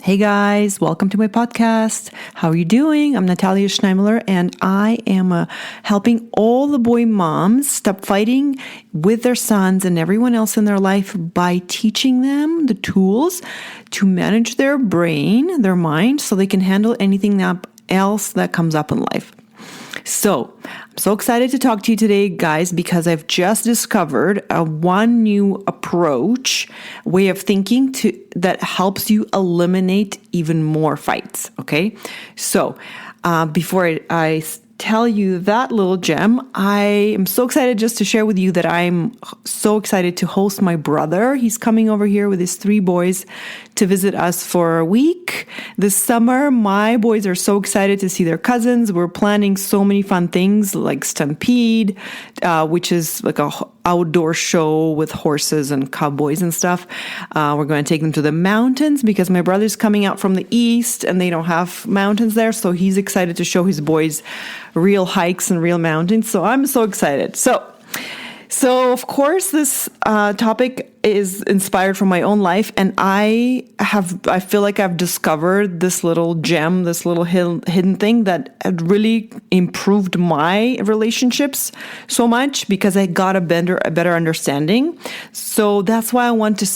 Hey guys, welcome to my podcast. How are you doing? I'm Natalia Schneimler, and I am helping all the boy moms stop fighting with their sons and everyone else in their life by teaching them the tools to manage their brain, their mind, so they can handle anything else that comes up in life. So, I'm so excited to talk to you today, guys, because I've just discovered one new approach, way of thinking that helps you eliminate even more fights, okay? So, before I tell you that little gem, I am so excited just to share with you that I'm so excited to host my brother. He's coming over here with his 3 boys to visit us for a week this summer. My boys are so excited to see their cousins. We're planning so many fun things like Stampede, which is like a outdoor show with horses and cowboys and stuff. We're going to take them to the mountains because my brother's coming out from the east and they don't have mountains there. So he's excited to show his boys real hikes and real mountains. So I'm so excited. So of course, this topic is inspired from my own life, and I feel like I've discovered this little gem, this little hidden thing that had really improved my relationships so much because I got a better understanding. So that's why I want to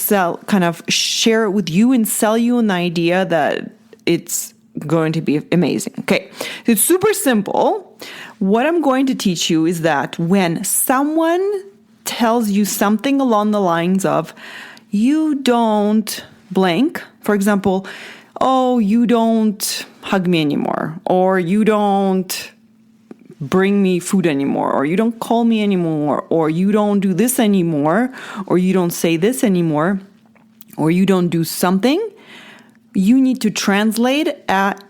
share it with you and sell you an idea that it's going to be amazing. Okay, so it's super simple. What I'm going to teach you is that when someone tells you something along the lines of, you don't blank, for example, oh, you don't hug me anymore, or you don't bring me food anymore, or you don't call me anymore, or you don't do this anymore, or you don't say this anymore, or you don't do something, you need to translate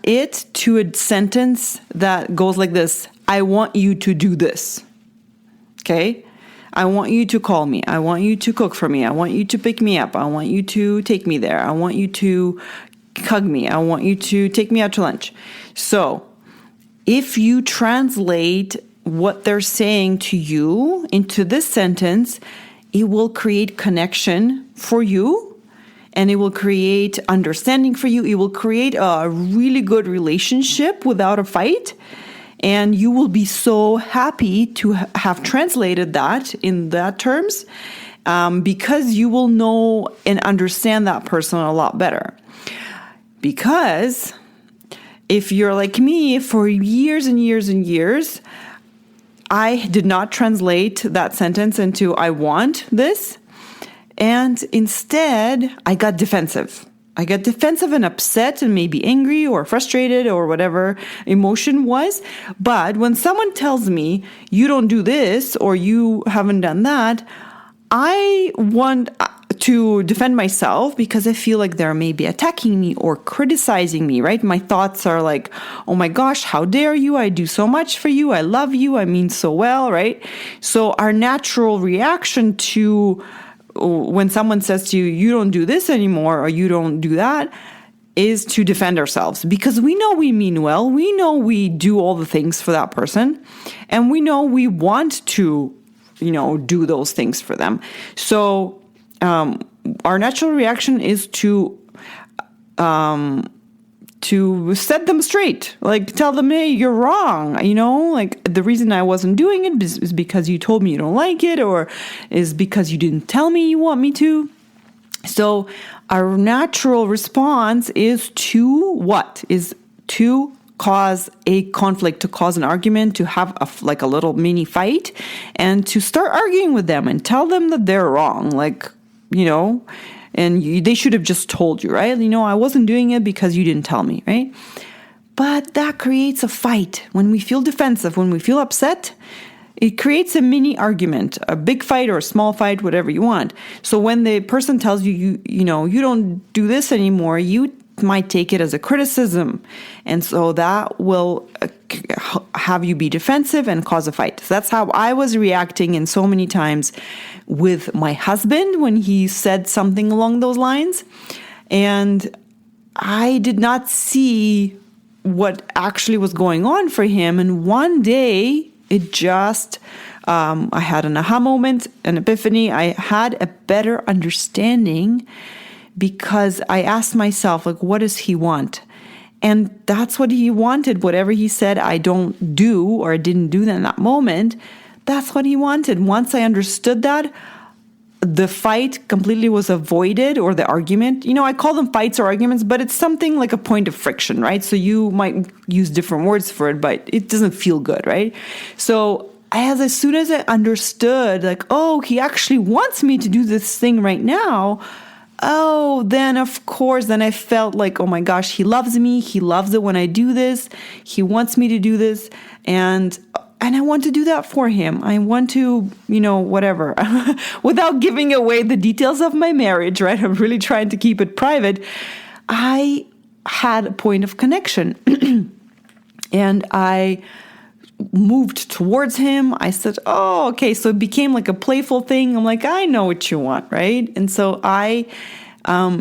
it to a sentence that goes like this: I want you to do this. Okay? I want you to call me. I want you to cook for me. I want you to pick me up. I want you to take me there. I want you to hug me. I want you to take me out to lunch. So if you translate what they're saying to you into this sentence, it will create connection for you, and it will create understanding for you. It will create a really good relationship without a fight. And you will be so happy to have translated that in that terms because you will know and understand that person a lot better. Because if you're like me, for years and years and years, I did not translate that sentence into I want this. And instead, I got defensive. I get defensive and upset and maybe angry or frustrated or whatever emotion was. But when someone tells me you don't do this or you haven't done that, I want to defend myself because I feel like they're maybe attacking me or criticizing me, right? My thoughts are like, oh my gosh, how dare you? I do so much for you. I love you. I mean so well, right? So our natural reaction to when someone says to you, you don't do this anymore or you don't do that, is to defend ourselves because we know we mean well. We know we do all the things for that person, and we know we want to, do those things for them. So our natural reaction is to set them straight, like tell them, hey, you're wrong. Like the reason I wasn't doing it is because you told me you don't like it, or is because you didn't tell me you want me to. So our natural response is to what? Is to cause a conflict, to cause an argument, to have a little mini fight, and to start arguing with them and tell them that they're wrong. And they should have just told you, right? I wasn't doing it because you didn't tell me, right? But that creates a fight. When we feel defensive, when we feel upset, it creates a mini argument, a big fight or a small fight, whatever you want. So when the person tells you, you don't do this anymore, you might take it as a criticism. And so that will have you be defensive and cause a fight. So that's how I was reacting in so many times with my husband when he said something along those lines. And I did not see what actually was going on for him. And one day it just, I had an aha moment, an epiphany. I had a better understanding because I asked myself, like, what does he want? And that's what he wanted. Whatever he said I don't do or I didn't do that in that moment, that's what he wanted. Once I understood that, the fight completely was avoided, or the argument. I call them fights or arguments, but it's something like a point of friction, right? So you might use different words for it, but it doesn't feel good, right? So as soon as I understood, like, oh, he actually wants me to do this thing right now, then of course, then I felt like, oh my gosh, he loves me. He loves it when I do this. He wants me to do this. And I want to do that for him. I want to, whatever, without giving away the details of my marriage, right? I'm really trying to keep it private. I had a point of connection and I moved towards him. I said, oh, okay. So it became like a playful thing. I'm like, I know what you want, right? And so I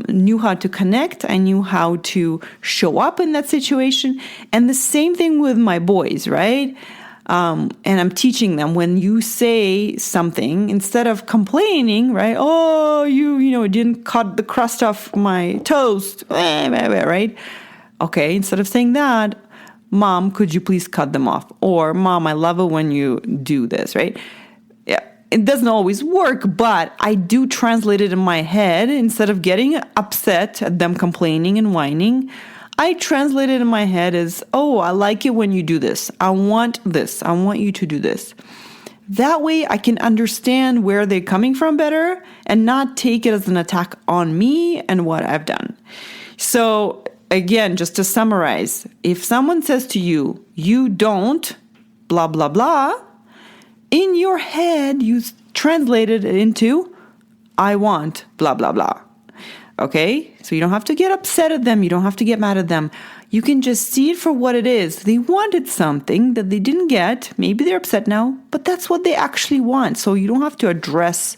knew how to connect. I knew how to show up in that situation. And the same thing with my boys, right? And I'm teaching them, when you say something, instead of complaining, right? Oh, you didn't cut the crust off my toast, right? Okay, instead of saying that, Mom, could you please cut them off? Or Mom, I love it when you do this, right? Yeah, it doesn't always work, but I do translate it in my head. Instead of getting upset at them complaining and whining, I translate it in my head as, oh, I like it when you do this. I want this. I want you to do this. That way I can understand where they're coming from better and not take it as an attack on me and what I've done. So again, just to summarize, if someone says to you, you don't, blah, blah, blah, in your head, you translated it into, I want, blah, blah, blah. Okay, so you don't have to get upset at them. You don't have to get mad at them. You can just see it for what it is. They wanted something that they didn't get. Maybe they're upset now, but that's what they actually want. So you don't have to address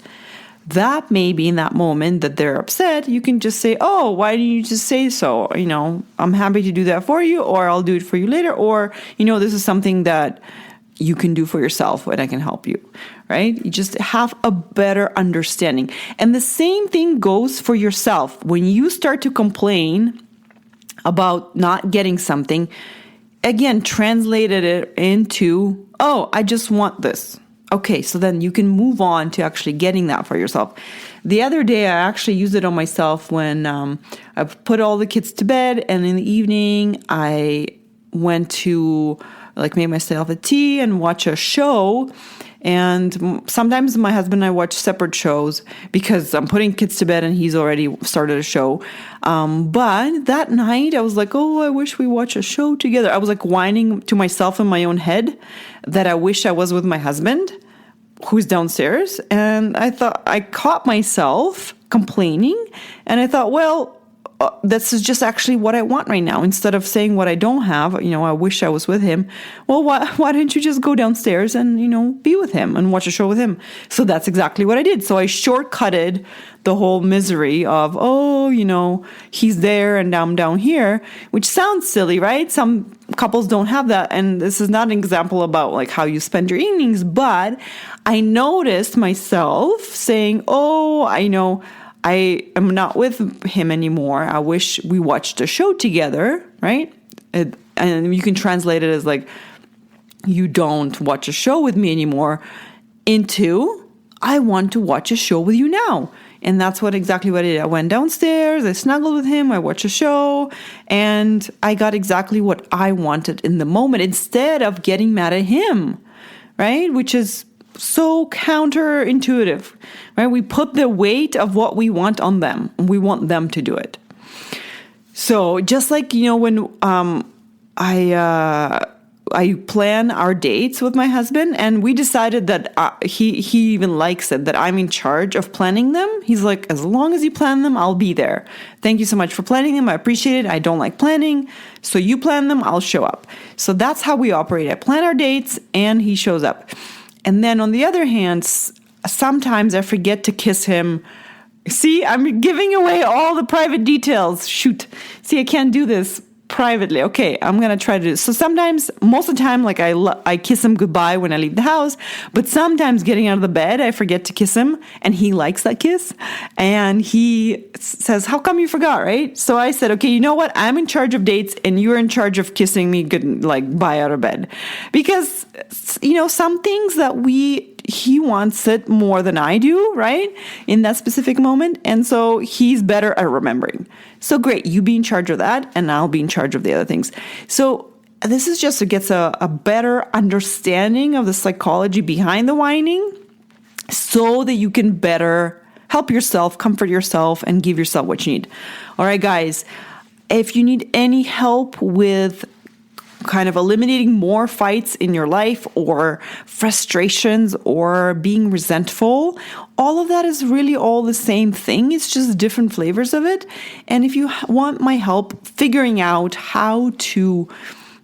that maybe in that moment that they're upset. You can just say, oh, why didn't you just say so? I'm happy to do that for you, or I'll do it for you later. Or, this is something that you can do for yourself and I can help you, right? You just have a better understanding. And the same thing goes for yourself. When you start to complain about not getting something, again, translated it into, oh, I just want this. Okay, so then you can move on to actually getting that for yourself. The other day, I actually used it on myself when I put all the kids to bed, and in the evening, I went to make myself a tea and watch a show. And sometimes my husband and I watch separate shows because I'm putting kids to bed and he's already started a show. But that night I was like, oh, I wish we watch a show together. I was like whining to myself in my own head that I wish I was with my husband who's downstairs. And I caught myself complaining, and I thought, well, this is just actually what I want right now. Instead of saying what I don't have, I wish I was with him. Well, why didn't you just go downstairs and, be with him and watch a show with him? So that's exactly what I did. So I shortcutted the whole misery of, he's there and I'm down here, which sounds silly, right? Some couples don't have that. And this is not an example about how you spend your evenings, but I noticed myself saying, oh, I am not with him anymore. I wish we watched a show together, right? And you can translate it as you don't watch a show with me anymore into, I want to watch a show with you now. And that's exactly what I did. I went downstairs, I snuggled with him, I watched a show, and I got exactly what I wanted in the moment instead of getting mad at him, right? Which is so counterintuitive, right? We put the weight of what we want on them, and we want them to do it. So just when I plan our dates with my husband, and we decided that he even likes it, that I'm in charge of planning them. He's like, as long as you plan them, I'll be there. Thank you so much for planning them. I appreciate it. I don't like planning. So you plan them, I'll show up. So that's how we operate. I plan our dates and he shows up. And then on the other hand, sometimes I forget to kiss him. See, I'm giving away all the private details. Shoot. See, I can't do this privately. Okay, I'm going to try to do this. So sometimes, most of the time, like I kiss him goodbye when I leave the house, but sometimes getting out of the bed, I forget to kiss him, and he likes that kiss. And he says, how come you forgot, right? So I said, okay, you know what? I'm in charge of dates and you're in charge of kissing me good, like bye out of bed. Because, some things that he wants it more than I do, right? In that specific moment. And so he's better at remembering. So great, you be in charge of that and I'll be in charge of the other things. So this is just to get a better understanding of the psychology behind the whining so that you can better help yourself, comfort yourself, and give yourself what you need. All right, guys, if you need any help with kind of eliminating more fights in your life or frustrations or being resentful, all of that is really all the same thing. It's just different flavors of it. And if you want my help figuring out how to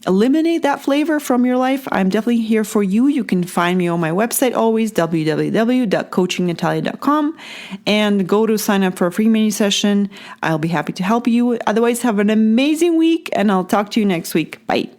eliminate that flavor from your life, I'm definitely here for you. You can find me on my website always, www.coachingnatalia.com, and go to sign up for a free mini session. I'll be happy to help you. Otherwise, have an amazing week, and I'll talk to you next week. Bye.